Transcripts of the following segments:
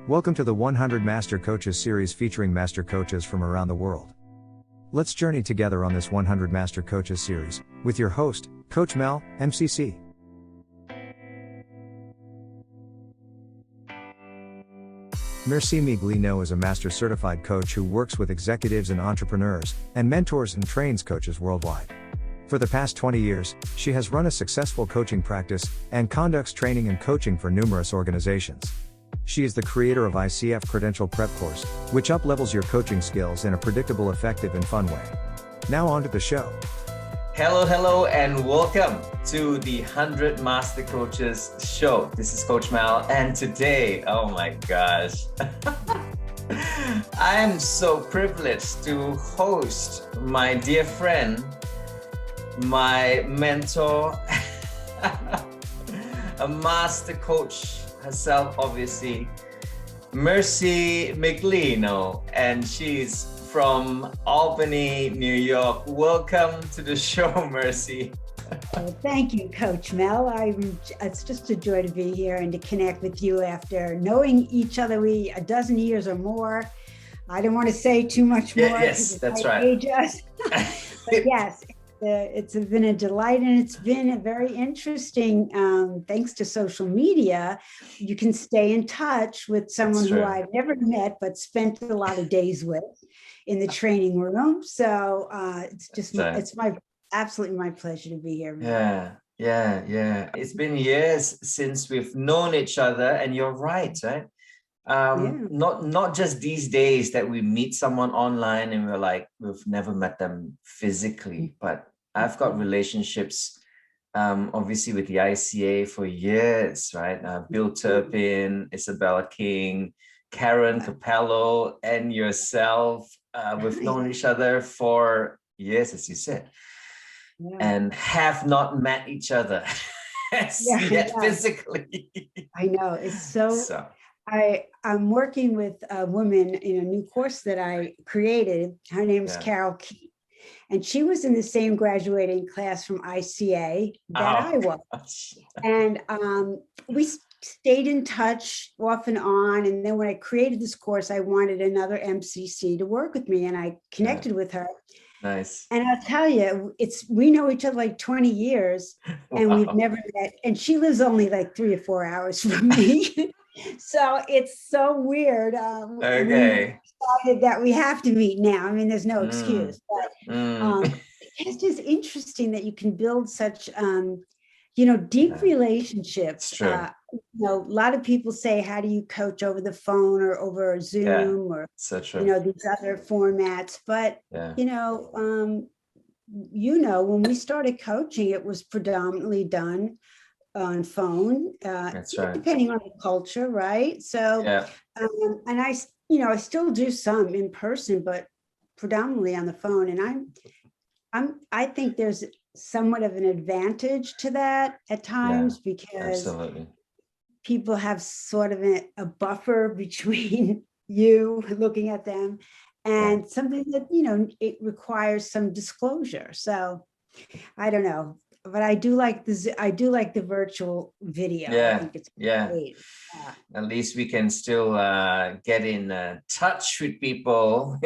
Welcome to the 100 Master Coaches series featuring master coaches from around the world. Let's journey together on this 100 Master Coaches series with your host, Coach Mel, MCC. Merci Miglino is a master certified coach who works with executives and entrepreneurs, and mentors and trains coaches worldwide. For the past 20 years, she has run a successful coaching practice and conducts training and coaching for numerous organizations. She is the creator of ICF Credential Prep Course, which up-levels your coaching skills in a predictable, effective, and fun way. Now on to the show. Hello, and welcome to the 100 Master Coaches show. This is Coach Mel, and today, oh my gosh, I am so privileged to host my dear friend, my mentor, a master coach herself, obviously, Merci Miglino, and she's from Albany, New York. Welcome to the show, Merci. Well, thank you, Coach Mel. It's just a joy to be here and to connect with you after knowing each other a dozen years or more. I don't want to say too much more. Yes, that's right. Age us. But yes, it's been a delight, and it's been a very interesting, thanks to social media, you can stay in touch with someone who I've never met, but spent a lot of days with in the training room. So it's just, it's absolutely my pleasure to be here. Yeah. It's been years since we've known each other, and you're right? Not just these days that we meet someone online and we're like, we've never met them physically, but I've got relationships, obviously with the ICA for years, right? Bill Turpin, Isabella King, Karen Capello, and yourself. We've known each other for years, as you said, and have not met each other yet physically. I know, it's so. I'm working with a woman in a new course that I created. Her name is Carol Key, and she was in the same graduating class from ICA that I was. Gosh. And we stayed in touch off and on. And then when I created this course, I wanted another MCC to work with me, and I connected with her. Nice. And I'll tell you, we know each other like 20 years, and we've never met. And she lives only like 3 or 4 hours from me. So it's so weird. We decided that we have to meet now. I mean, there's no excuse, but it's just interesting that you can build such, deep relationships. It's true. A lot of people say, how do you coach over the phone or over Zoom or, so true. These other formats? But, when we started coaching, it was predominantly done on phone, that's right. Depending on the culture, right? So, and I still do some in person, but predominantly on the phone. And I think there's somewhat of an advantage to that at times because people have sort of a buffer between you looking at them and something that, it requires some disclosure. So I don't know. But I do like the virtual video. I think it's great. At least we can still get in touch with people.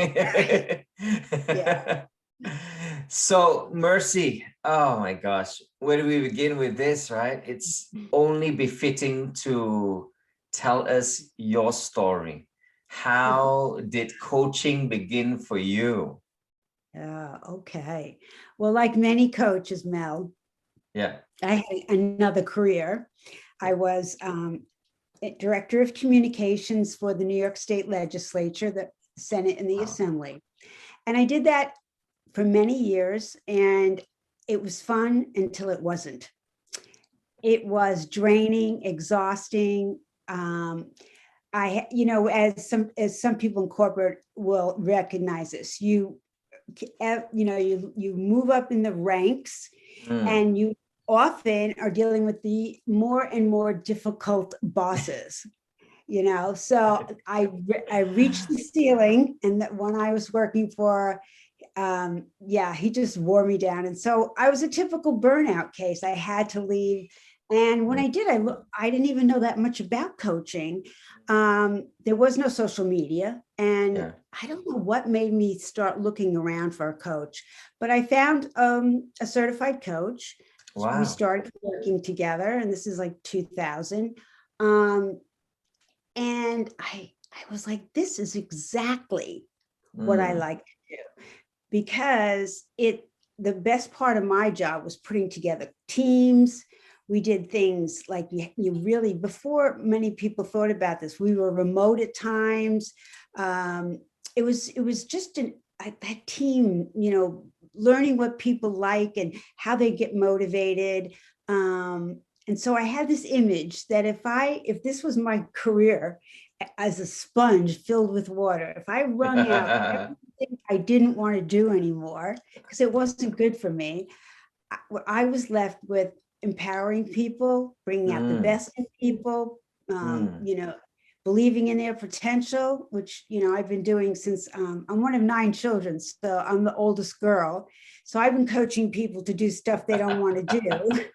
So, Merci, oh my gosh, where do we begin with this, right? It's only befitting to tell us your story. How did coaching begin for you? Okay. Well, like many coaches, Mel, I had another career. I was director of communications for the New York State Legislature, the Senate and the Assembly. And I did that for many years, and it was fun until it wasn't. It was draining, exhausting. As some people in corporate will recognize this, you move up in the ranks, and you often are dealing with the more and more difficult bosses. So I reached the ceiling, and that one I was working for, he just wore me down. And so I was a typical burnout case. I had to leave And when I did, I didn't even know that much about coaching. There was no social media, and I don't know what made me start looking around for a coach, but I found a certified coach. Wow. We started working together, and this is like 2000. And I was like, this is exactly what I like to do, because the best part of my job was putting together teams. We did things like you really, before many people thought about this, we were remote at times. It was just that team, learning what people like and how they get motivated. And so I had this image that if this was my career as a sponge filled with water, if I wrung out everything I didn't want to do anymore, because it wasn't good for me, I was left with empowering people, bringing out the best in people, believing in their potential, which, I've been doing since I'm one of 9 children. So I'm the oldest girl. So I've been coaching people to do stuff they don't want to do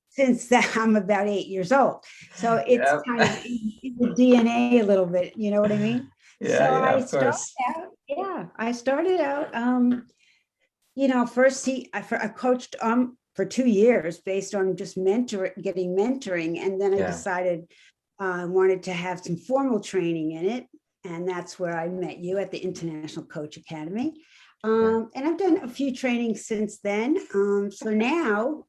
since I'm about 8 years old. So it's kind of in the DNA a little bit, you know what I mean? I started out, first I coached for 2 years based on just getting mentoring. And then I decided I wanted to have some formal training in it. And that's where I met you at the International Coach Academy. And I've done a few trainings since then. So now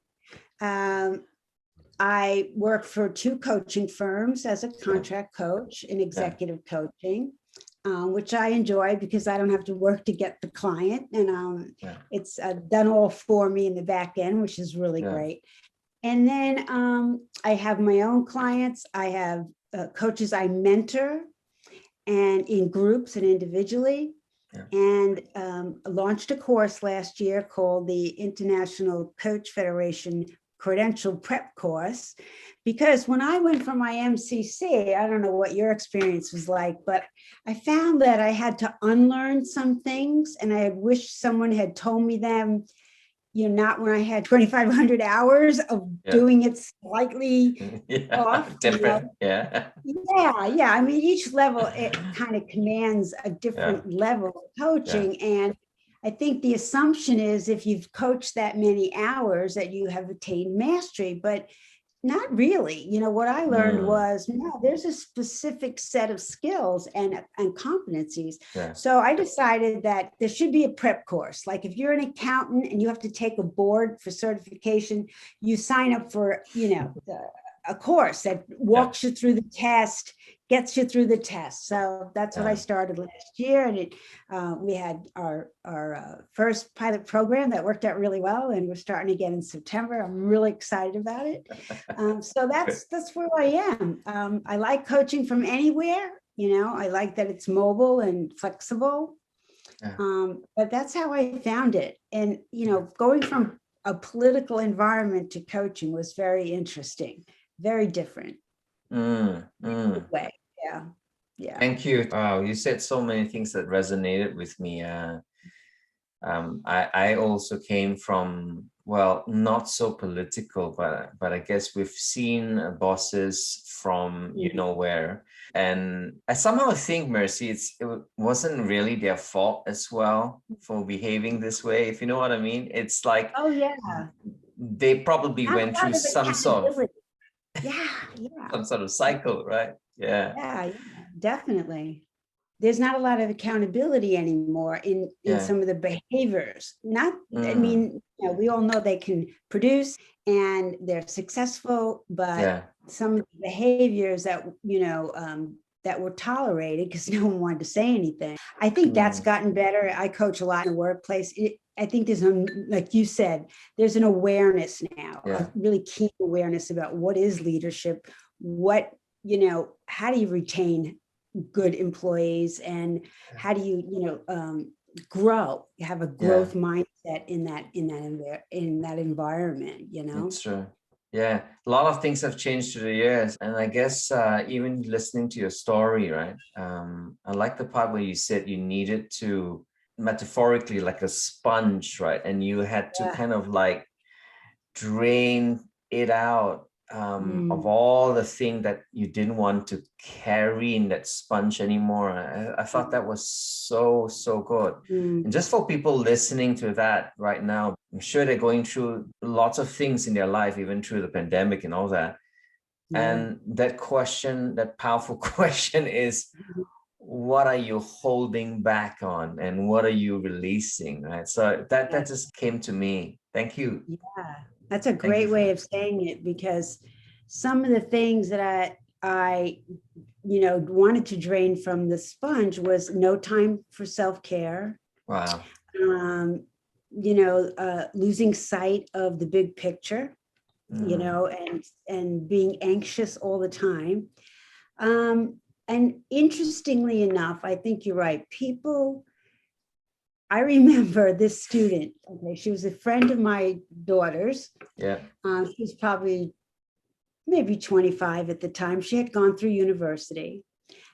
I work for 2 coaching firms as a contract coach in executive coaching, which I enjoy because I don't have to work to get the client, and it's done all for me in the back end, which is really great. And then I have my own clients. I have coaches I mentor, and in groups and individually, and launched a course last year called the International Coach Federation Credential Prep Course, because when I went for my MCC, I don't know what your experience was like, but I found that I had to unlearn some things, and I wish someone had told me them, not when I had 2,500 hours of doing it slightly off. Different. Yeah. I mean, each level, it kind of commands a different level of coaching. And I think the assumption is if you've coached that many hours that you have attained mastery, but not really. What I learned was, no, there's a specific set of skills and competencies. So I decided that there should be a prep course. Like if you're an accountant and you have to take a board for certification, you sign up for, a course that walks you through the test, gets you through the test. So that's what I started last year. And we had our first pilot program that worked out really well, and we're starting again in September. I'm really excited about it. So that's where I am. I like coaching from anywhere. I like that it's mobile and flexible. But that's how I found it. And, going from a political environment to coaching was very interesting. Very different way. Yeah. Thank you. Wow, you said so many things that resonated with me. I also came from, well, not so political, but I guess we've seen bosses from where, and I somehow think, Merci, it wasn't really their fault as well for behaving this way, if you know what I mean. It's like, they probably went through some sort of some sort of cycle, right? Yeah, definitely. There's not a lot of accountability anymore in some of the behaviors. I mean, we all know they can produce and they're successful, but some of the behaviors that, that were tolerated because no one wanted to say anything. I think that's gotten better. I coach a lot in the workplace. I think there's, like you said, there's an awareness now, a really keen awareness about what is leadership, how do you retain good employees, and how do you, grow, have a growth mindset in that environment, It's true. Yeah, a lot of things have changed through the years, and I guess even listening to your story, right? I like the part where you said you needed to, metaphorically, like a sponge, right? And you had to kind of like drain it out of all the thing that you didn't want to carry in that sponge anymore. I thought that was so good. And just for people listening to that right now, I'm sure they're going through lots of things in their life, even through the pandemic and all that. And that question, that powerful question is, what are you holding back on and what are you releasing? Right. So that just came to me. Thank you. Yeah, that's a great way of saying it, because some of the things that I wanted to drain from the sponge was no time for self-care. Wow. Losing sight of the big picture, and being anxious all the time. And interestingly enough, I think you're right. I remember this student, okay, she was a friend of my daughter's. Yeah. She was probably maybe 25 at the time. She had gone through university.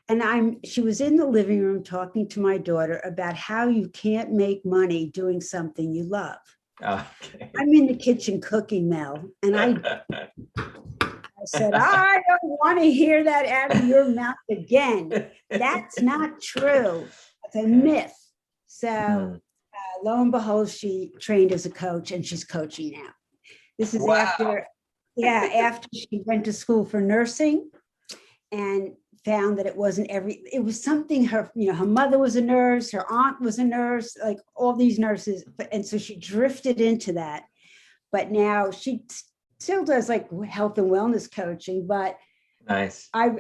And she was in the living room talking to my daughter about how you can't make money doing something you love. Okay. I'm in the kitchen cooking, Mel, and I said, I don't want to hear that out of your mouth again. That's not true. It's a myth. So lo and behold, she trained as a coach and she's coaching now. This is after she went to school for nursing and found that it wasn't it was something her mother was a nurse, her aunt was a nurse, like all these nurses. And so she drifted into that. But now she still does like health and wellness coaching, but nice. I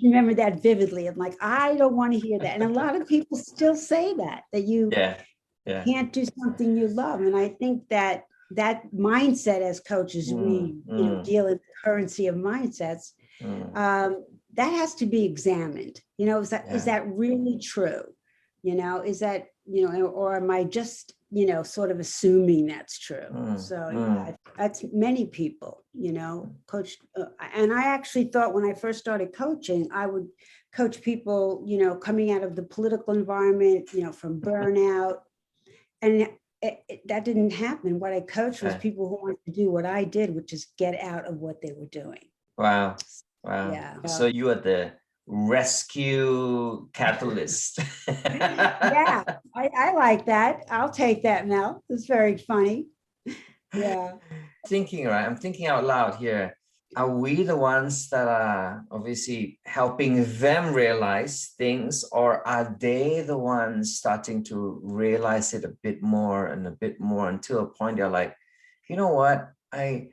remember that vividly. I'm like, I don't want to hear that. And a lot of people still say that you can't do something you love. And I think that mindset as coaches, we deal in the currency of mindsets, that has to be examined. Is that really true? Is that, or am I just, sort of assuming that's true? That's many people, coach. And I actually thought when I first started coaching, I would coach people, coming out of the political environment, from burnout. And that didn't happen. What I coached was people who wanted to do what I did, which is get out of what they were doing. Wow. Yeah. So you are the rescue catalyst. Yeah, I like that. I'll take that, Mel. It's very funny. Yeah. I'm thinking out loud here. Are we the ones that are obviously helping them realize things, or are they the ones starting to realize it a bit more until a point they're like, you know what? I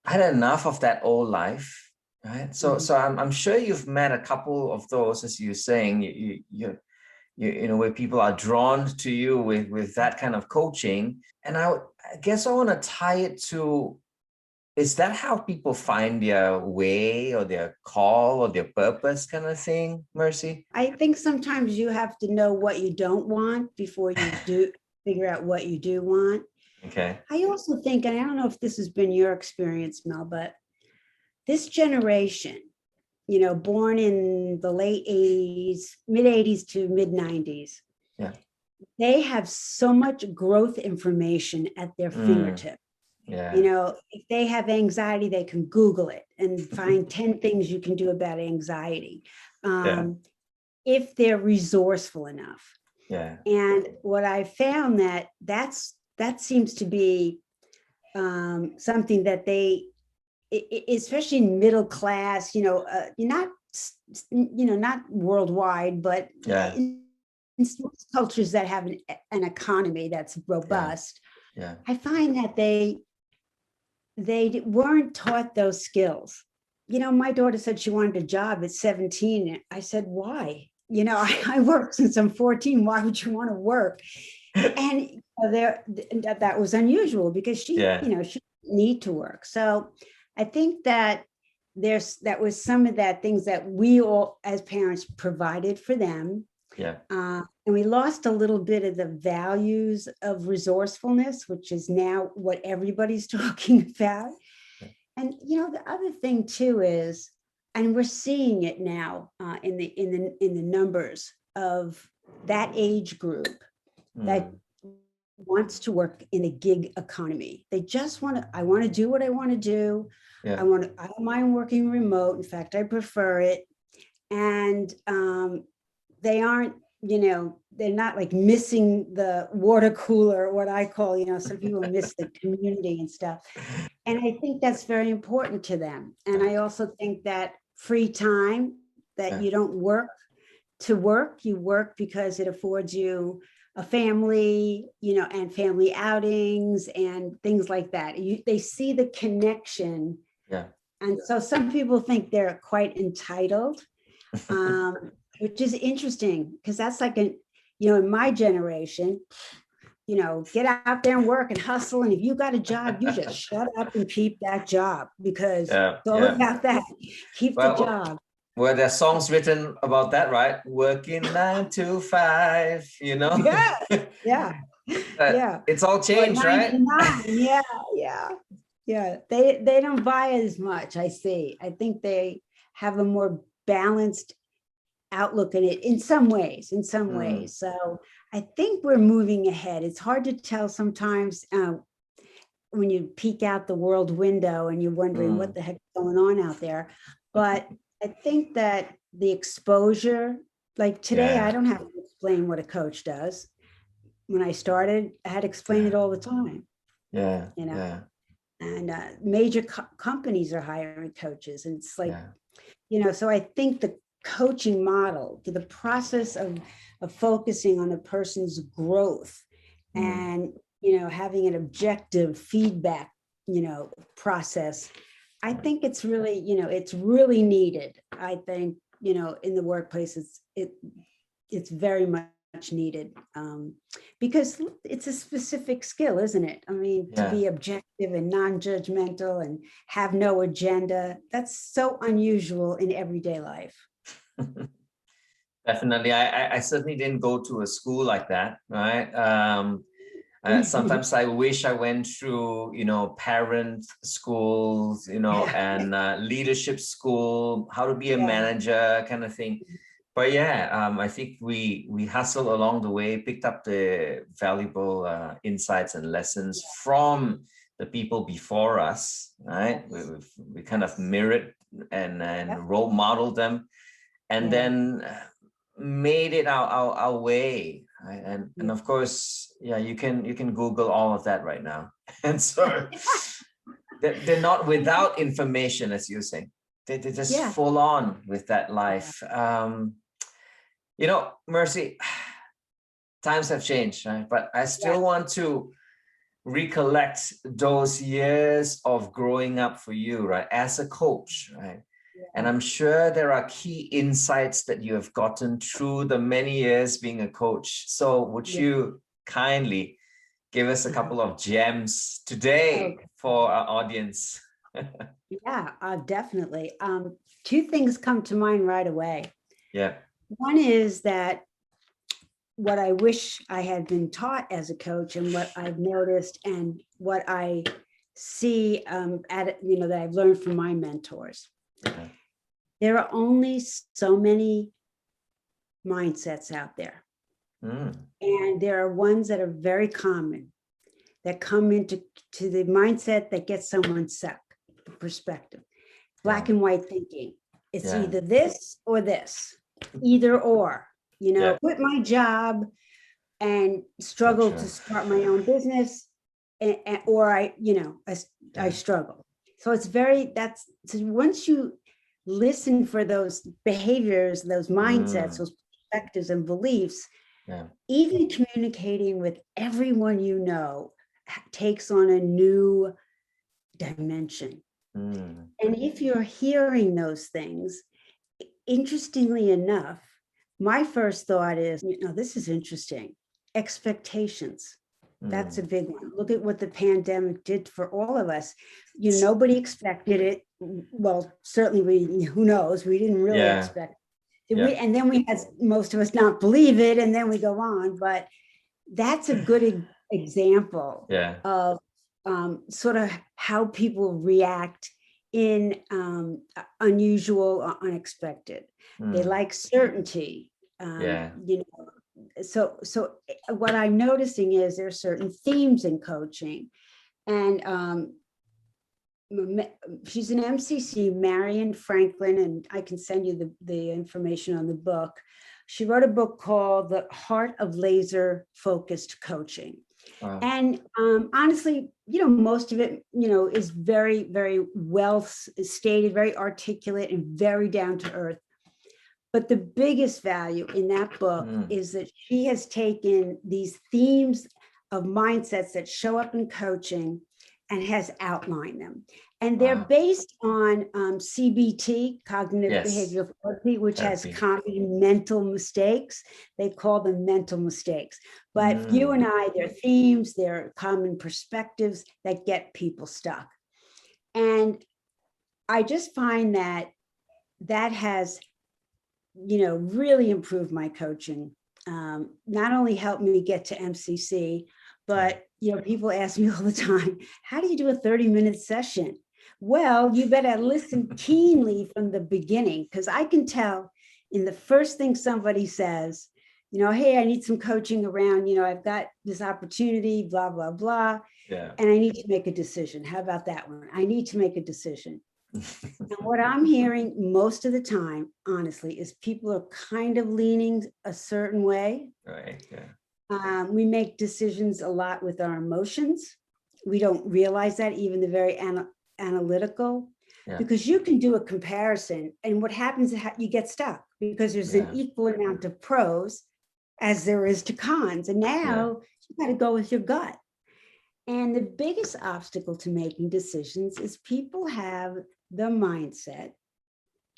had enough of that old life. Right. So I'm sure you've met a couple of those, as you're saying, you where people are drawn to you with that kind of coaching. And I guess I want to tie it to, is that how people find their way or their call or their purpose kind of thing, Merci? I think sometimes you have to know what you don't want before you do figure out what you do want. Okay. I also think, and I don't know if this has been your experience, Mel, but this generation, born in the late 80s, mid 80s to mid 90s, they have so much growth information at their fingertips. Yeah. If they have anxiety, they can Google it and find 10 things you can do about anxiety. If they're resourceful enough. Yeah. And what I found that seems to be something that they, especially in middle class, not worldwide, but in cultures that have an economy that's robust, I find that they weren't taught those skills. My daughter said she wanted a job at 17. I said, why? I worked since I'm 14. Why would you want to work? And that was unusual because she didn't need to work. So I think that that was some of that things that we all as parents provided for them. Yeah. And we lost a little bit of the values of resourcefulness, which is now what everybody's talking about. Yeah. And the other thing too is, and we're seeing it now in the numbers of that age group that wants to work in a gig economy. They just want to, I want to do what I want to do. Yeah. I don't mind working remote. In fact, I prefer it. And they aren't, they're not like missing the water cooler, what I call, some people miss the community and stuff. And I think that's very important to them. And I also think that free time, that you don't work to work, you work because it affords you a family, and family outings and things like that. They see the connection. Yeah. And so some people think they're quite entitled, which is interesting because that's like in my generation, get out there and work and hustle. And if you got a job, you just shut up and keep that job, because it's all about that. Keep the job. Well, there's songs written about that, right? Working 9 to 5, Yeah. Yeah. It's all changed, right? Yeah. They don't buy as much, I see. I think they have a more balanced outlook in it in some ways. So I think we're moving ahead. It's hard to tell sometimes when you peek out the world window and you're wondering what the heck is going on out there. But I think that the exposure, like today, I don't have to explain what a coach does. When I started, I had to explain it all the time. And major companies are hiring coaches. And it's like, so I think the coaching model, the process of focusing on a person's growth and, having an objective feedback, process, I think it's really, it's really needed. I think, in the workplace, it's very much needed because it's a specific skill, isn't it? I mean, to be objective and non-judgmental and have no agenda, that's so unusual in everyday life. Definitely. I certainly didn't go to a school like that, right? Sometimes I wish I went through, parent schools, and leadership school, how to be a manager kind of thing. But I think we hustled along the way, picked up the valuable insights and lessons from the people before us, right? We kind of mirrored and role modeled them, and then made it our way. Right? And of course, you can Google all of that right now. And so they're not without information, as you're saying. They're just full on with that life. Merci, times have changed, right? But I still want to recollect those years of growing up for you, right? As a coach, right? And I'm sure there are key insights that you have gotten through the many years being a coach. So would you kindly give us a couple of gems today for our audience? Definitely. Two things come to mind right away. One is that what I wish I had been taught as a coach, and what I've noticed and what I see that I've learned from my mentors. There are only so many mindsets out there. And there are ones that are very common that come into the mindset that gets someone stuck, the perspective, black and white thinking. It's either this or this, either or, quit my job and struggle to start my own business, or I struggle. So it's so once you listen for those behaviors, those mindsets, those perspectives and beliefs, even communicating with everyone takes on a new dimension. And if you're hearing those things, interestingly enough, my first thought is, this is interesting. Expectations. That's a big one. Look at what the pandemic did for all of us. Nobody expected it. Well, certainly who knows? We didn't really expect it. And then we had most of us not believe it, and then we go on. But that's a good example of sort of how people react in unusual or unexpected. They like certainty. so what I'm noticing is there are certain themes in coaching, and she's an MCC, Marion Franklin, and I can send you the information on the book. She wrote a book called The Heart of Laser Focused Coaching. Wow. And honestly, most of it, is very, very well stated, very articulate, and very down to earth. But the biggest value in that book is that she has taken these themes of mindsets that show up in coaching and has outlined them. And they're based on CBT, cognitive behavioral therapy, which has common mental mistakes. They call them mental mistakes. But you and I, they're themes, they're common perspectives that get people stuck. And I just find that has, really improved my coaching. Not only helped me get to MCC, but people ask me all the time, how do you do a 30-minute session? Well, you better listen keenly from the beginning, because I can tell in the first thing somebody says, hey, I need some coaching around, I've got this opportunity, blah, blah, blah. Yeah. And I need to make a decision. How about that one? I need to make a decision. And what I'm hearing most of the time, honestly, is people are kind of leaning a certain way. Right. Yeah. We make decisions a lot with our emotions. We don't realize that, even the very analytical, because you can do a comparison, and what happens is you get stuck because there's an equal amount of pros as there is to cons. And now you got to go with your gut. And the biggest obstacle to making decisions is people have the mindset,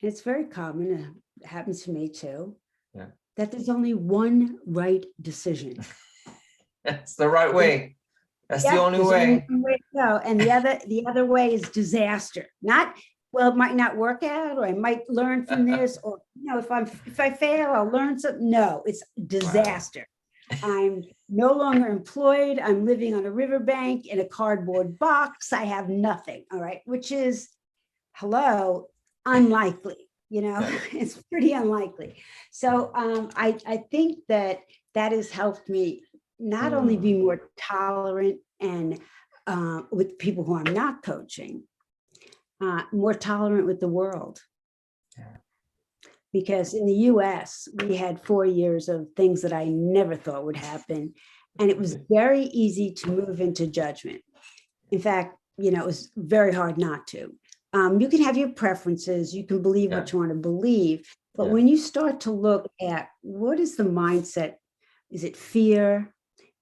and it's very common, it happens to me too, that there's only one right decision. That's the right way. That's the only way. To go. And the other way is disaster. Not, well, it might not work out, or I might learn from this, or if I fail, I'll learn something. No, it's disaster. Wow. I'm no longer employed. I'm living on a riverbank in a cardboard box. I have nothing. All right, which is, unlikely. It's pretty unlikely. So I think that has helped me not only be more tolerant and with people who I'm not coaching, more tolerant with the world. Yeah. Because in the US, we had 4 years of things that I never thought would happen. And it was very easy to move into judgment. In fact, it was very hard not to. You can have your preferences, you can believe what you want to believe, but when you start to look at what is the mindset, is it fear?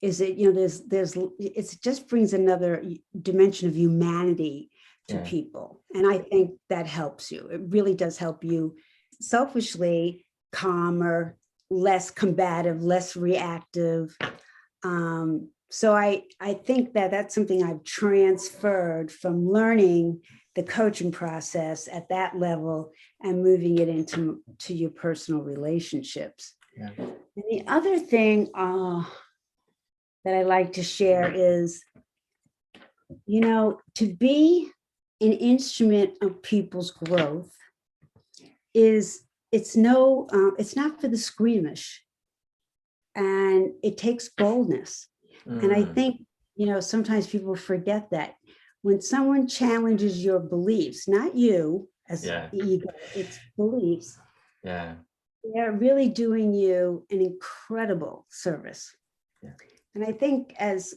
Is it, it just brings another dimension of humanity to people. And I think that helps you. It really does help you selfishly, calmer, less combative, less reactive. So I think that that's something I've transferred from learning the coaching process at that level and moving it into your personal relationships. Yeah. And the other thing that I like to share is, to be an instrument of people's growth it's not for the squeamish, and it takes boldness. And I think, sometimes people forget that when someone challenges your beliefs, not you as ego, it's beliefs. Yeah. They're really doing you an incredible service. Yeah. And I think as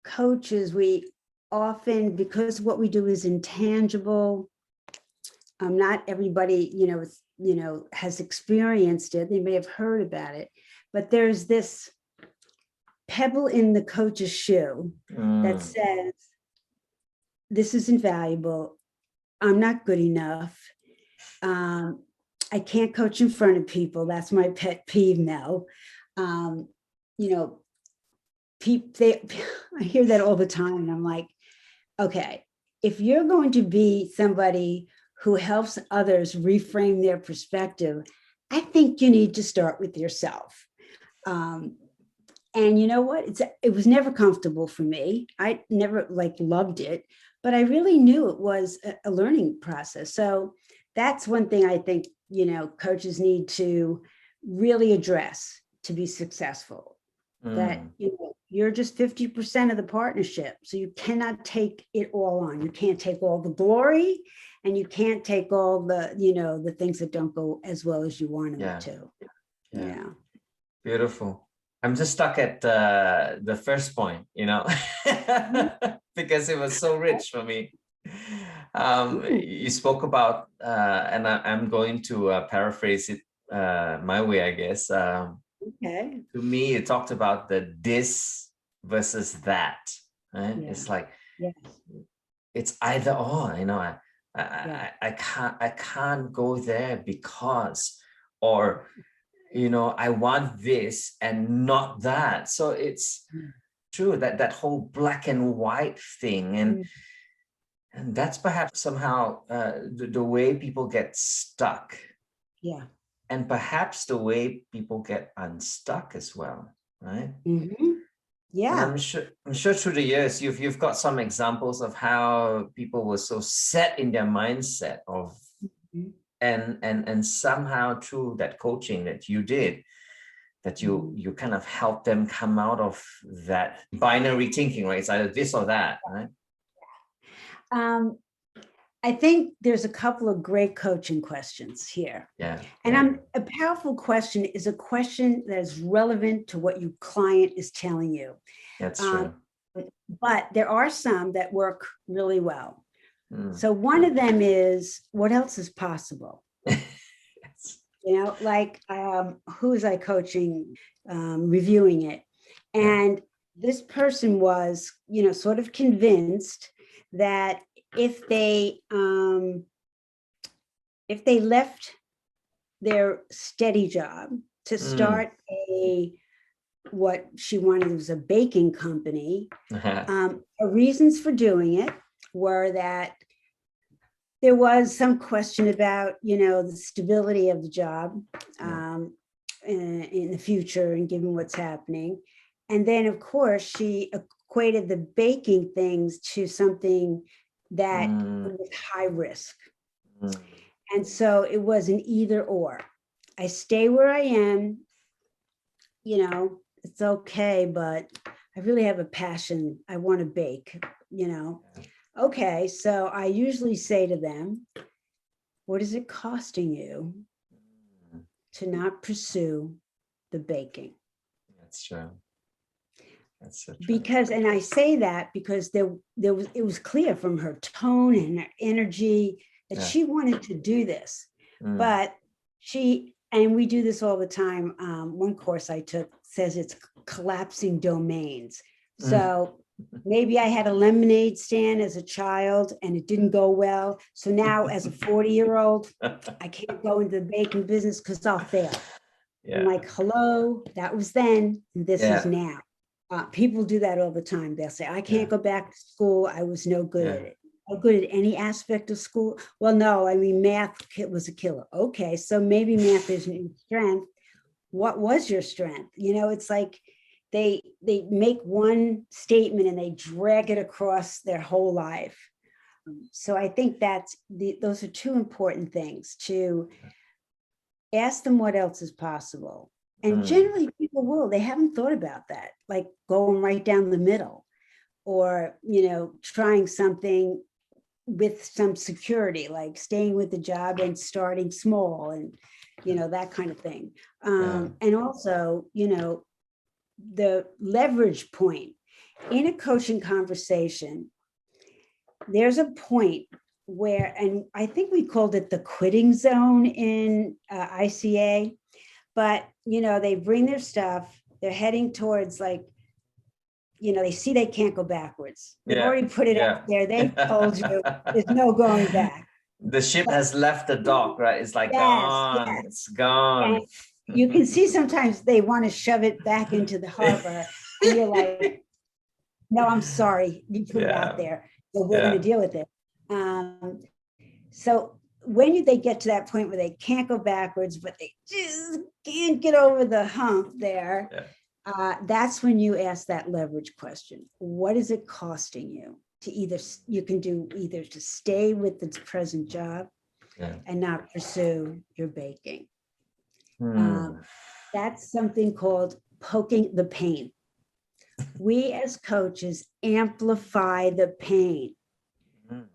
coaches, we often, because what we do is intangible, not everybody, has experienced it. They may have heard about it, but there's this pebble in the coach's shoe that says, this is invaluable. I'm not good enough. I can't coach in front of people. That's my pet peeve now. I hear that all the time. And I'm like, okay, if you're going to be somebody who helps others reframe their perspective, I think you need to start with yourself. And you know what? It was never comfortable for me. I never loved it, but I really knew it was a learning process. So that's one thing I think, coaches need to really address to be successful. That you're just 50% of the partnership. So you cannot take it all on. You can't take all the glory, and you can't take all the, the things that don't go as well as you want them to. Yeah. Beautiful. I'm just stuck at the first point, because it was so rich for me. You spoke about, and I'm going to paraphrase it my way, I guess. Okay. To me, it talked about the this versus that. Right? Yeah. It's like, Yes. it's either or. I can't go there because, or I want this and not that. So it's true that whole black and white thing, and that's perhaps somehow the way people get stuck. Yeah. And perhaps the way people get unstuck as well, right? Yeah. And I'm sure through the years you've got some examples of how people were so set in their mindset of, and somehow through that coaching that you did, that you kind of helped them come out of that binary thinking, right? It's either this or that, right? I think there's a couple of great coaching questions here. Yeah. And a powerful question is a question that is relevant to what your client is telling you. That's true. But there are some that work really well. So one of them is, what else is possible? Like who was I coaching, reviewing it? And this person was, sort of convinced that if they left their steady job to start what she wanted was a baking company, the reasons for doing it were that there was some question about, the stability of the job in the future and given what's happening. And then, of course, she equated the baking things to something that was high risk. And so it was an either or. I stay where I am, it's okay, but I really have a passion. I want to bake, Okay, so I usually say to them, what is it costing you to not pursue the baking? That's true. That's so true. Because, and I say that because it was clear from her tone and her energy that she wanted to do this, but and we do this all the time. One course I took says it's collapsing domains. So maybe I had a lemonade stand as a child and it didn't go well. So now as a 40-year-old, I can't go into the baking business because I'll fail. I'm like, hello, that was then, and this is now. People do that all the time. They'll say, I can't go back to school. I was no good at it. No good at any aspect of school. Well, no, I mean, math was a killer. Okay, so maybe math isn't your strength. What was your strength? It's like they make one statement and they drag it across their whole life. So I think those are two important things, to ask them what else is possible. And generally people will, they haven't thought about that, like going right down the middle, or, trying something with some security, like staying with the job and starting small and, that kind of thing. And also, the leverage point in a coaching conversation, there's a point where, and I think we called it the quitting zone in ICA, but, they bring their stuff, they're heading towards they see they can't go backwards. They've already put it out there. They've told you there's no going back. The ship has left the dock, right? It's like gone. Yes. It's gone. And you can see sometimes they want to shove it back into the harbor. And you're like, no, I'm sorry. You put it out there. So we're going to deal with it. So when they get to that point where they can't go backwards, but they just can't get over the hump there, that's when you ask that leverage question. What is it costing you to you can do either to stay with the present job and not pursue your baking? That's something called poking the pain. We as coaches amplify the pain.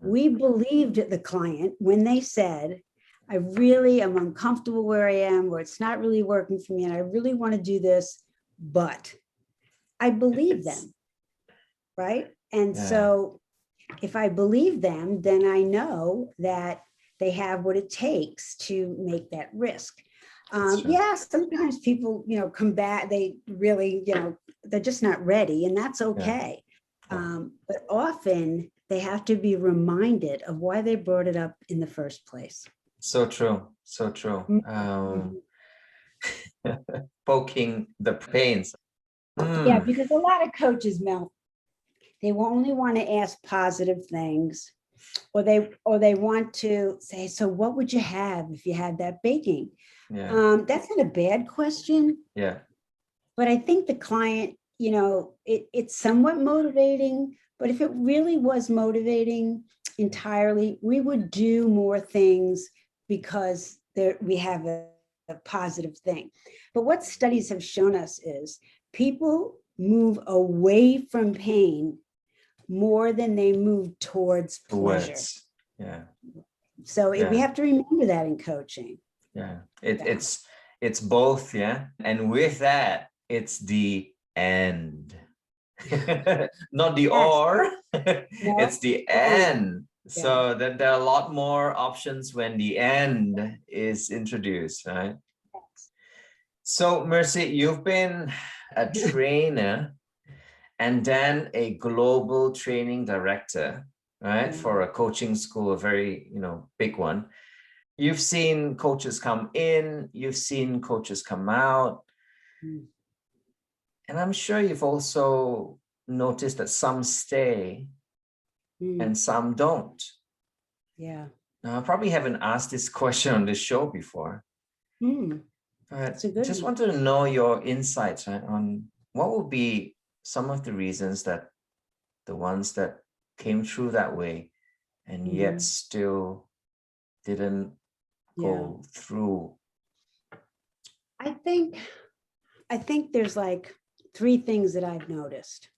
We believed the client when they said, I really am uncomfortable where I am, or it's not really working for me, and I really want to do this, but I believe them, right? And so if I believe them, then I know that they have what it takes to make that risk. Yeah, sometimes people, come back, they really, they're just not ready, and that's okay. But often they have to be reminded of why they brought it up in the first place. So true. So true. Poking the pains. Yeah, because a lot of coaches, Mel, they will only want to ask positive things, or they want to say, so what would you have if you had that baking? That's not a bad question. Yeah. But I think the client, it's somewhat motivating, but if it really was motivating entirely, we would do more things because we have a positive thing. But what studies have shown us is people move away from pain more than they move towards pleasure. Yeah. So we have to remember that in coaching. Yeah. It's both. Yeah. And with that, it's the end. Not the or. It's the end. So that there are a lot more options when the end is introduced, right? So Merci, you've been a trainer and then a global training director, right? For a coaching school, a very, big one. You've seen coaches come in, you've seen coaches come out. And I'm sure you've also noticed that some stay and some don't. Yeah. Now, I probably haven't asked this question on this show before, but just wanted to know your insights, right, on what would be some of the reasons that the ones that came through that way and yet still didn't go through. I think there's like three things that I've noticed.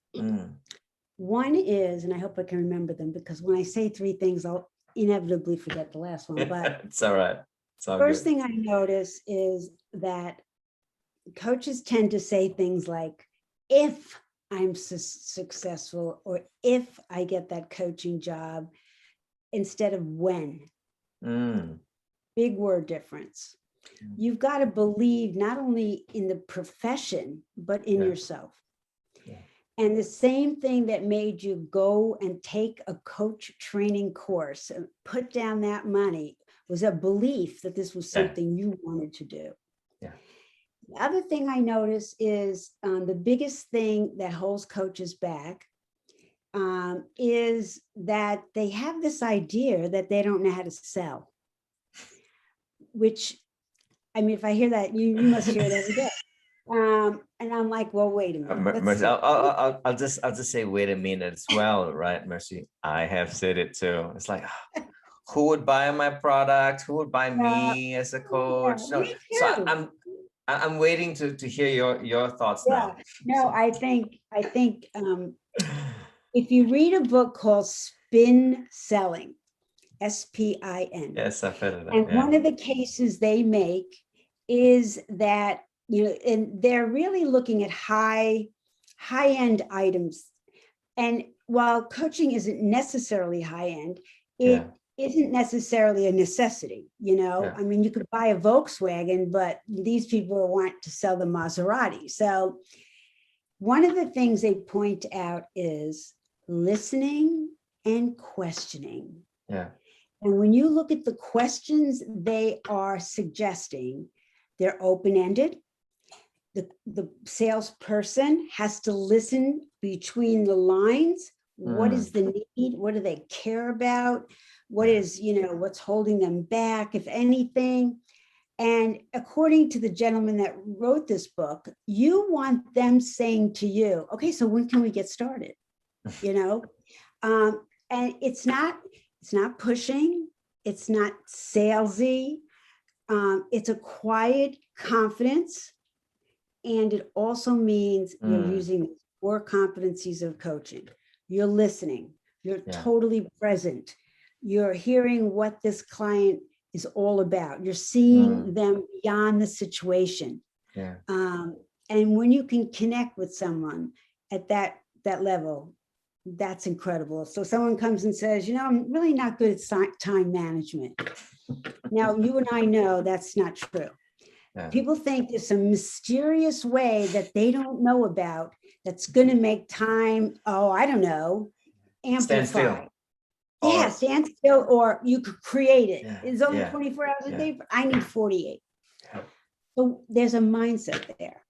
One is, and I hope I can remember them, because when I say three things, I'll inevitably forget the last one. But it's all right. It's all first good. thing I notice is that coaches tend to say things like, if I'm successful, or if I get that coaching job, instead of when. Big word difference. You've got to believe not only in the profession, but in yourself. And the same thing that made you go and take a coach training course and put down that money was a belief that this was something you wanted to do. The other thing I notice is the biggest thing that holds coaches back is that they have this idea that they don't know how to sell, which, I mean, if I hear that, you must hear it every day. And I'm like, well, wait a minute. Merci, I'll just say, wait a minute as well, right, Merci? I have said it too. It's like, who would buy my product? Who would buy me as a coach? So I'm waiting to hear your thoughts now. No, I think if you read a book called Spin Selling, SPIN. Yes, I've heard of that. And one of the cases they make is that, and they're really looking at high-end items. And while coaching isn't necessarily high-end, it isn't necessarily a necessity. I mean, you could buy a Volkswagen, but these people want to sell the Maserati. So one of the things they point out is listening and questioning. Yeah. And when you look at the questions they are suggesting, they're open-ended. The salesperson has to listen between the lines. What is the need? What do they care about? What is, what's holding them back, if anything? And according to the gentleman that wrote this book, you want them saying to you, okay, so when can we get started? And it's not pushing. It's not salesy. It's a quiet confidence And it also means you're using core competencies of coaching. You're listening, you're totally present. You're hearing what this client is all about. You're seeing them beyond the situation. Yeah. And when you can connect with someone at that level, that's incredible. So someone comes and says, you know, I'm really not good at time management. Now, you and I know that's not true. Yeah. People think there's some mysterious way that they don't know about that's going to make time, I don't know, amplify. Stand still. Yeah, stand still, or you could create it. Yeah, It's only 24 hours a day, but I need 48. Yeah. So there's a mindset there.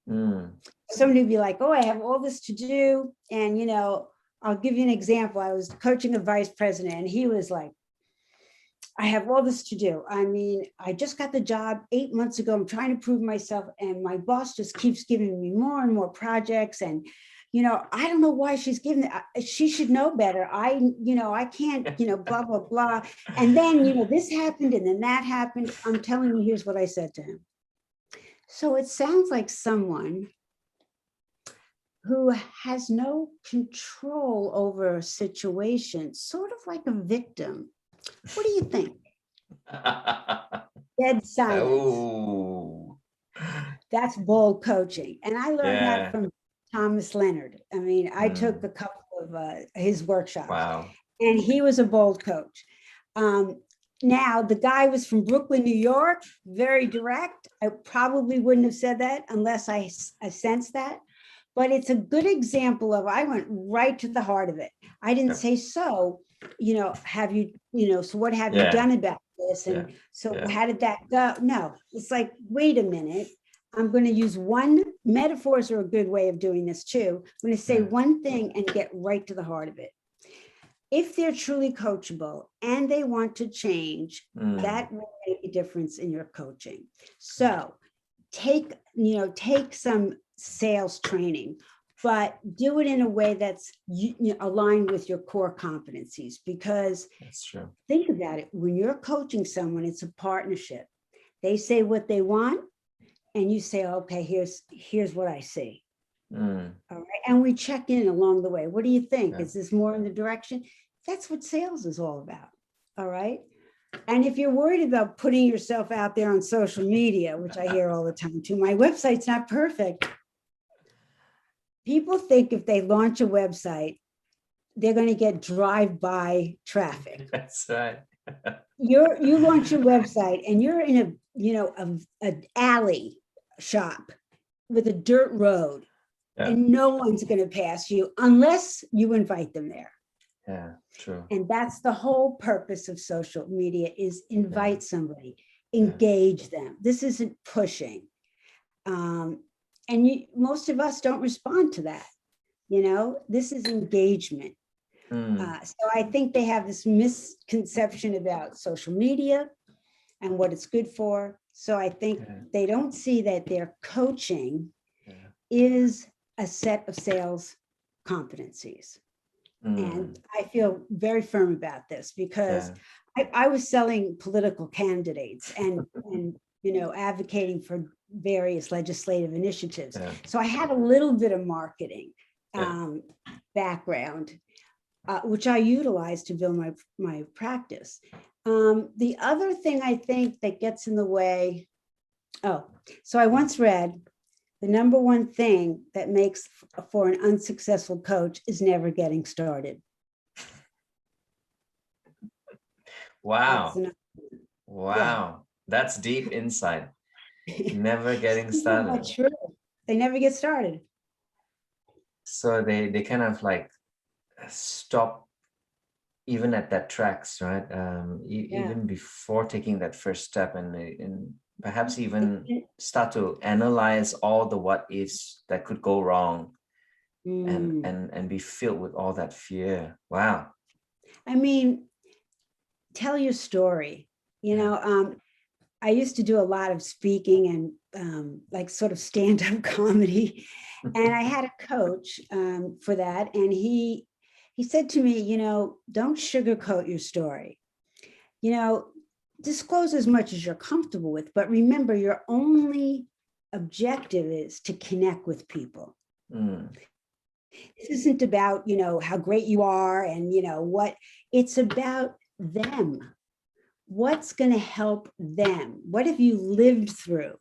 Somebody would be like, oh, I have all this to do. And, you know, I'll give you an example. I was coaching a vice president and he was like, I have all this to do. I mean, I just got the job 8 months ago. I'm trying to prove myself. And my boss just keeps giving me more and more projects. And, you know, I don't know why she's giving it. She should know better. I can't, blah, blah, blah. And then, this happened and then that happened. I'm telling you, here's what I said to him. So it sounds like someone who has no control over a situation, sort of like a victim. What do you think? Dead silence. Oh. That's bold coaching. And I learned that from Thomas Leonard. I mean, I took a couple of his workshops. Wow. And he was a bold coach. Now, the guy was from Brooklyn, New York, very direct. I probably wouldn't have said that unless I sensed that. But it's a good example of, I went right to the heart of it. I didn't say, so, have you, so what have you done about this? And so how did that go? No, it's like, wait a minute. I'm going to use metaphors are a good way of doing this too. I'm going to say one thing and get right to the heart of it. If they're truly coachable and they want to change, that will make a difference in your coaching. So take some sales training, but do it in a way that's aligned with your core competencies, because that's true. Think about it. When you're coaching someone, it's a partnership. They say what they want and you say, okay, here's what I see. All right. And we check in along the way. What do you think? Is this more in the direction? That's what sales is all about. All right. And if you're worried about putting yourself out there on social media, which I hear all the time too, my website's not perfect. People think if they launch a website, they're going to get drive-by traffic. That's right. You launch your website and you're in an alley shop with a dirt road, and no one's going to pass you unless you invite them there. Yeah, true. And that's the whole purpose of social media, is invite somebody, engage them. This isn't pushing. And most of us don't respond to that. This is engagement. So I think they have this misconception about social media and what it's good for. So I think they don't see that their coaching is a set of sales competencies. And I feel very firm about this because I was selling political candidates and advocating for various legislative initiatives. So I had a little bit of marketing background, which I utilized to build my practice. The other thing I think that gets in the way, so I once read, the number one thing that makes for an unsuccessful coach is never getting started. Wow. Wow. That's deep insight. Never getting started. That's true. They never get started. So they kind of like stop even at that tracks, right? Even before taking that first step, and perhaps even start to analyze all the what ifs that could go wrong, and be filled with all that fear. Wow. I mean, tell your story. I used to do a lot of speaking and like sort of stand-up comedy. And I had a coach for that. And he said to me, don't sugarcoat your story. Disclose as much as you're comfortable with, but remember, you're only objective is to connect with people. Mm. This isn't about, how great you are and, what it's about them. What's going to help them? What have you lived through?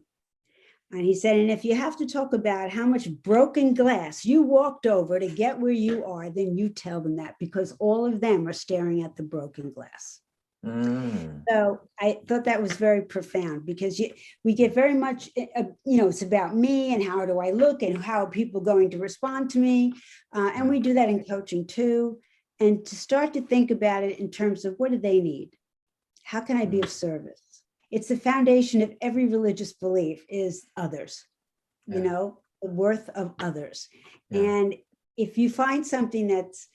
And he said, and if you have to talk about how much broken glass you walked over to get where you are, then you tell them that, because all of them are staring at the broken glass. Mm. So I thought that was very profound, because we get very much, it's about me and how do I look and how are people going to respond to me. And we do that in coaching too. And to start to think about it in terms of what do they need? How can I be of service? It's the foundation of every religious belief is others, the worth of others. Yeah. And if you find something that's,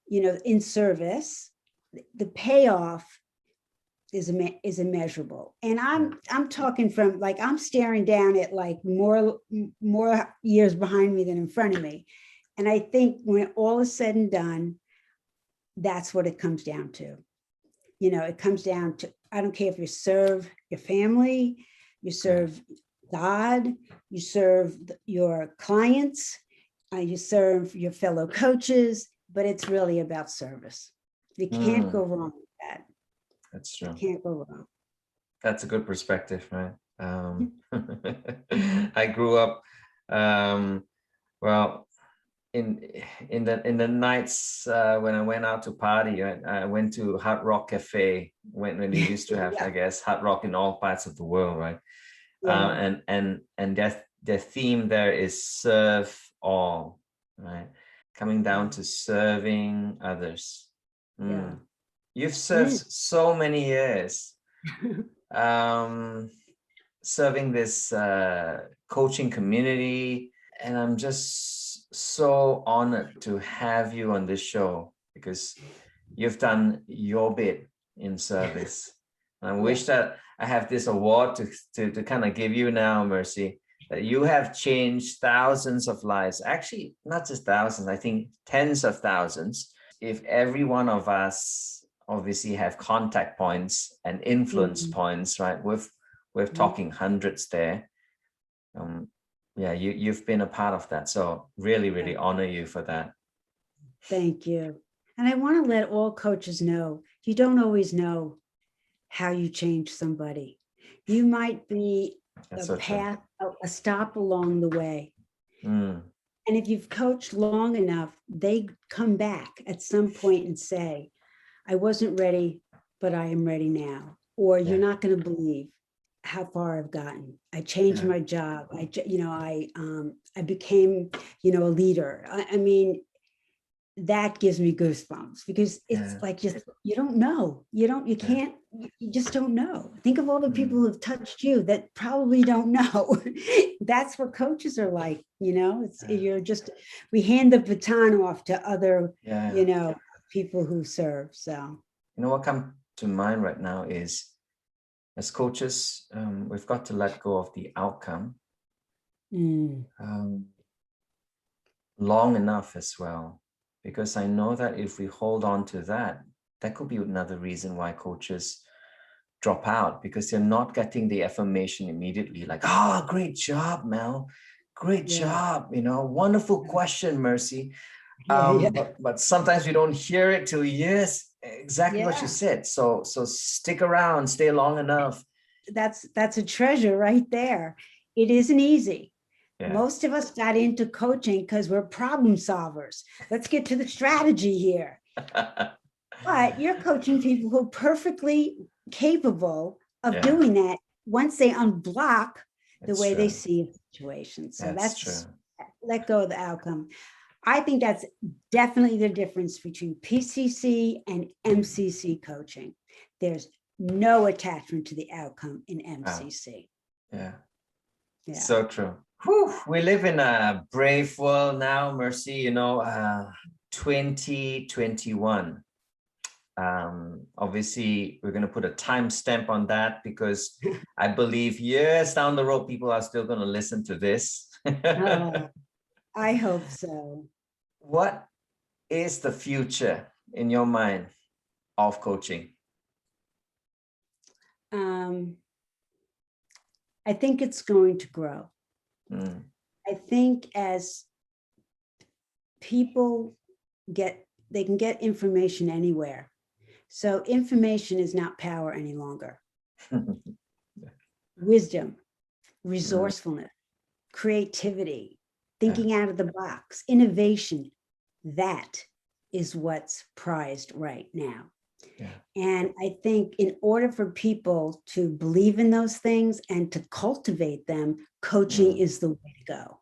in service, the payoff is immeasurable. And I'm talking from I'm staring down at more years behind me than in front of me. And I think when all is said and done, that's what it comes down to. It comes down to, I don't care if you serve your family, you serve God, you serve your clients, you serve your fellow coaches, but it's really about service. You can't go wrong with that. That's true. You can't go wrong. That's a good perspective, right? I grew up, in the nights when I went out to party. I went to Hard Rock Cafe when they used to have, I guess, Hard Rock in all parts of the world, right? Yeah. And their theme there is serve all, right? Coming down to serving others. Yeah. You've served so many years, serving this coaching community, and I'm just so honored to have you on this show, because you've done your bit in service. And I wish that I have this award to kind of give you now, Merci, that you have changed thousands of lives. Actually, not just thousands, I think tens of thousands. If every one of us obviously have contact points and influence points, right? We're talking hundreds there. You've been a part of that. So really, really honor you for that. Thank you. And I want to let all coaches know, you don't always know how you change somebody. You might be a stop along the way. And if you've coached long enough, they come back at some point and say, I wasn't ready, but I am ready now. Or you're not going to believe how far I've gotten. I changed my job. I became, a leader. I mean, that gives me goosebumps, because it's you don't know. You can't, you just don't know. Think of all the people who have touched you that probably don't know. That's what coaches are like, we hand the baton off to other, people who serve. So, what comes to mind right now is, as coaches, we've got to let go of the outcome long enough as well. Because I know that if we hold on to that, that could be another reason why coaches drop out, because they're not getting the affirmation immediately. Like, oh, great job, Mel. Great job. Wonderful question, Merci. But sometimes we don't hear it till years. Exactly what you said. So stick around, stay long enough. That's a treasure right there. It isn't easy. Most of us got into coaching because we're problem solvers. Let's get to the strategy here. But you're coaching people who are perfectly capable of doing that once they unblock the way they see a situation. So that's true. Let go of the outcome. I think that's definitely the difference between PCC and MCC coaching. There's no attachment to the outcome in MCC. So true. Whew, we live in a brave world now, Merci, 2021. Obviously, we're going to put a timestamp on that, because I believe years down the road, people are still going to listen to this. I hope so. What is the future in your mind of coaching? I think it's going to grow. I think as people they can get information anywhere. So information is not power any longer. Wisdom, resourcefulness, creativity, thinking out of the box, innovation, that is what's prized right now. And I think in order for people to believe in those things and to cultivate them, coaching is the way to go.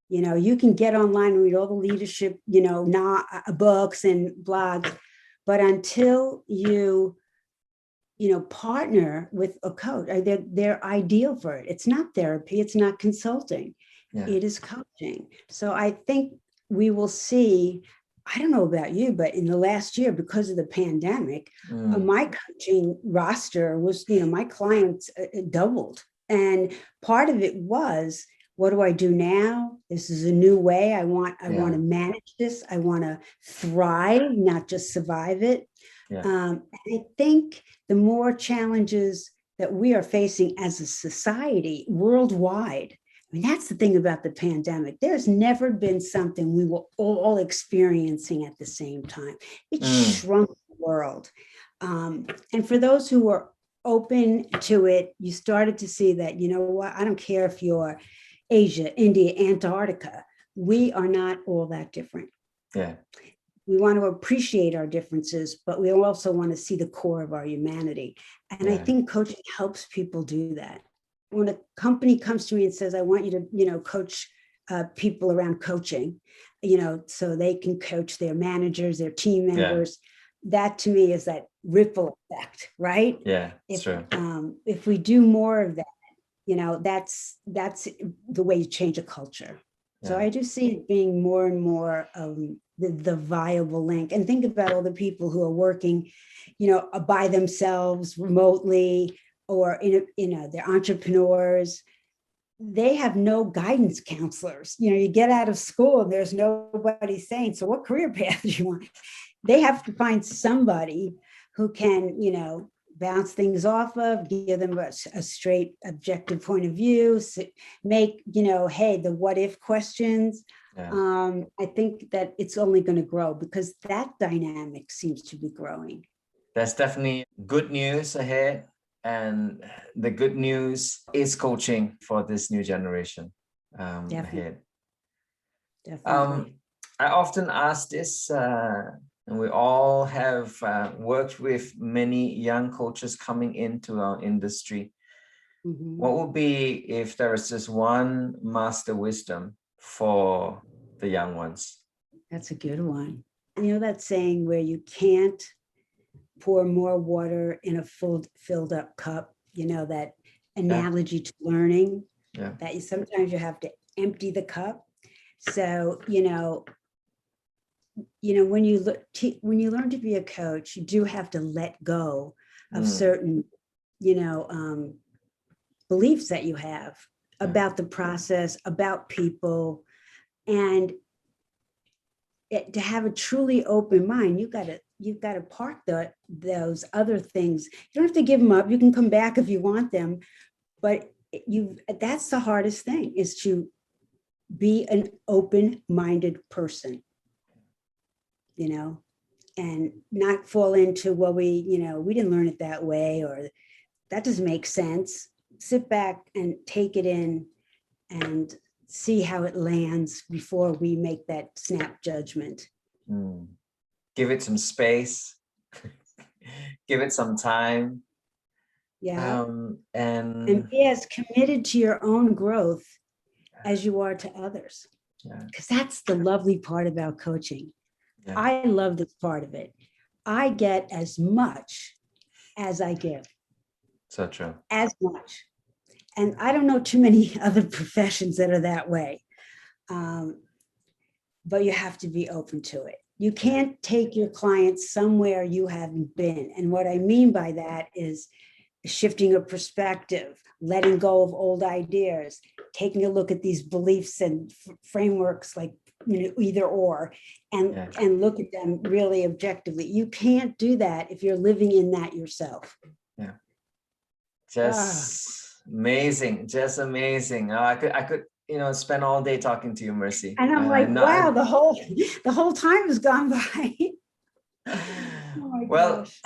You know, you can get online and read all the leadership, you know, books and blogs, but until you partner with a coach, they're ideal for it. It's not therapy. It's not consulting. It is coaching. So I think we will see, I don't know about you, but in the last year, because of the pandemic, my coaching roster was, my clients doubled. And part of it was, what do I do now? This is a new way. I want to manage this. I want to thrive, not just survive it. I think the more challenges that we are facing as a society worldwide, I mean, that's the thing about the pandemic. There's never been something we were all experiencing at the same time. It shrunk the world. And for those who were open to it, you started to see that, you know what, I don't care if you're Asia, India, Antarctica, we are not all that different. We want to appreciate our differences, but we also want to see the core of our humanity. And I think coaching helps people do that. When a company comes to me and says, I want you to, coach people around coaching, so they can coach their managers, their team members, that to me is that ripple effect, right? It's true. If we do more of that, that's the way you change a culture. So I do see it being more and more the viable link. And think about all the people who are working, by themselves remotely, or they're entrepreneurs. They have no guidance counselors. You get out of school and there's nobody saying, so what career path do you want? They have to find somebody who can, bounce things off of, give them a straight objective point of view, make, hey, the what if questions. I think that it's only going to grow because that dynamic seems to be growing. There's definitely good news ahead. And the good news is coaching for this new generation ahead. Definitely. I often ask this, and we all have worked with many young coaches coming into our industry. What would be if there is just one master wisdom for the young ones? That's a good one. That saying where you can't pour more water in a filled up cup, that analogy to learning, that sometimes you have to empty the cup. So, when you learn to be a coach, you do have to let go of certain, beliefs that you have about the process, about people, and to have a truly open mind. You've got to park those other things. You don't have to give them up. You can come back if you want them, but that's the hardest thing, is to be an open-minded person, and not fall into, well, we didn't learn it that way, or that doesn't make sense. Sit back and take it in and see how it lands before we make that snap judgment. Give it some space. Give it some time. And be as committed to your own growth as you are to others. Because that's the lovely part about coaching. I love this part of it. I get as much as I give. So true. As much. And I don't know too many other professions that are that way. But you have to be open to it. You can't take your clients somewhere you haven't been. And what I mean by that is shifting a perspective, letting go of old ideas, taking a look at these beliefs and frameworks like either or, and look at them really objectively. You can't do that if you're living in that yourself. Just amazing. I could spend all day talking to you, Merci. And I'm like, wow, the whole time has gone by. Oh gosh.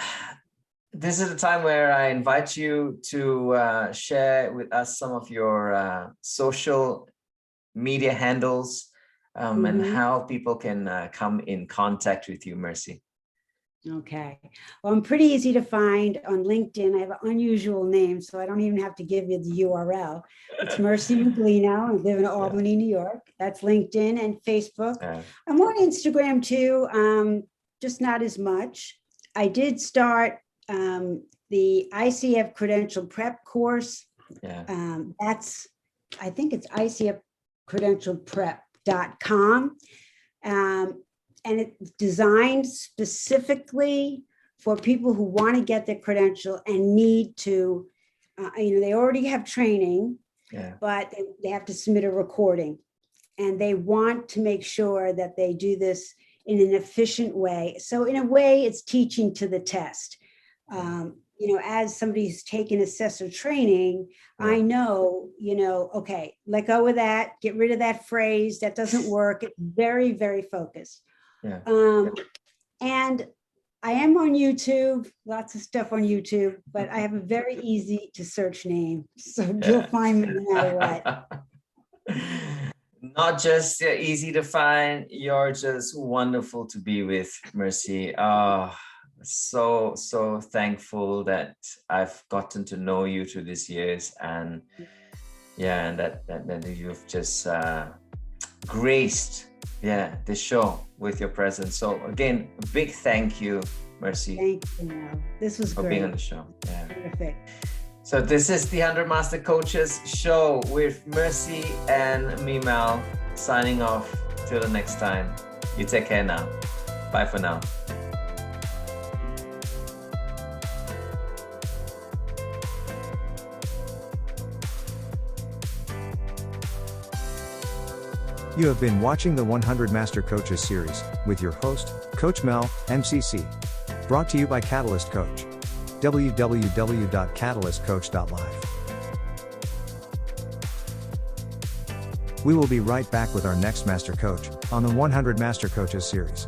This is the time where I invite you to share with us some of your social media handles and how people can come in contact with you, Merci. Okay. Well, I'm pretty easy to find on LinkedIn. I have an unusual name, so I don't even have to give you the URL. It's Merci Miglino. I live in Albany, New York. That's LinkedIn and Facebook. I'm on Instagram too, just not as much. I did start the ICF credential prep course. I think it's icfcredentialprep.com. And it's designed specifically for people who want to get their credential and need to, they already have training, but they have to submit a recording. And they want to make sure that they do this in an efficient way. So in a way, it's teaching to the test. As somebody who's taken assessor training, I know, okay, let go of that, get rid of that phrase, that doesn't work. It's very, very focused. And I am on YouTube, lots of stuff on YouTube, but I have a very easy to search name. So you'll find me no matter what. Not just easy to find, you're just wonderful to be with, Merci. So thankful that I've gotten to know you through these years, and that you've just graced this show with your presence. So again, a big thank you, Merci. Thank you, Mel. This was for great. being on the show. Terrific. So this is the 100 Master Coaches show with Merci and me, Mel, signing off till the next time. You take care now. Bye for now. You have been watching the 100 Master Coaches series with your host, Coach Mel, MCC. Brought to you by Catalyst Coach. www.catalystcoach.live. We will be right back with our next Master Coach on the 100 Master Coaches series.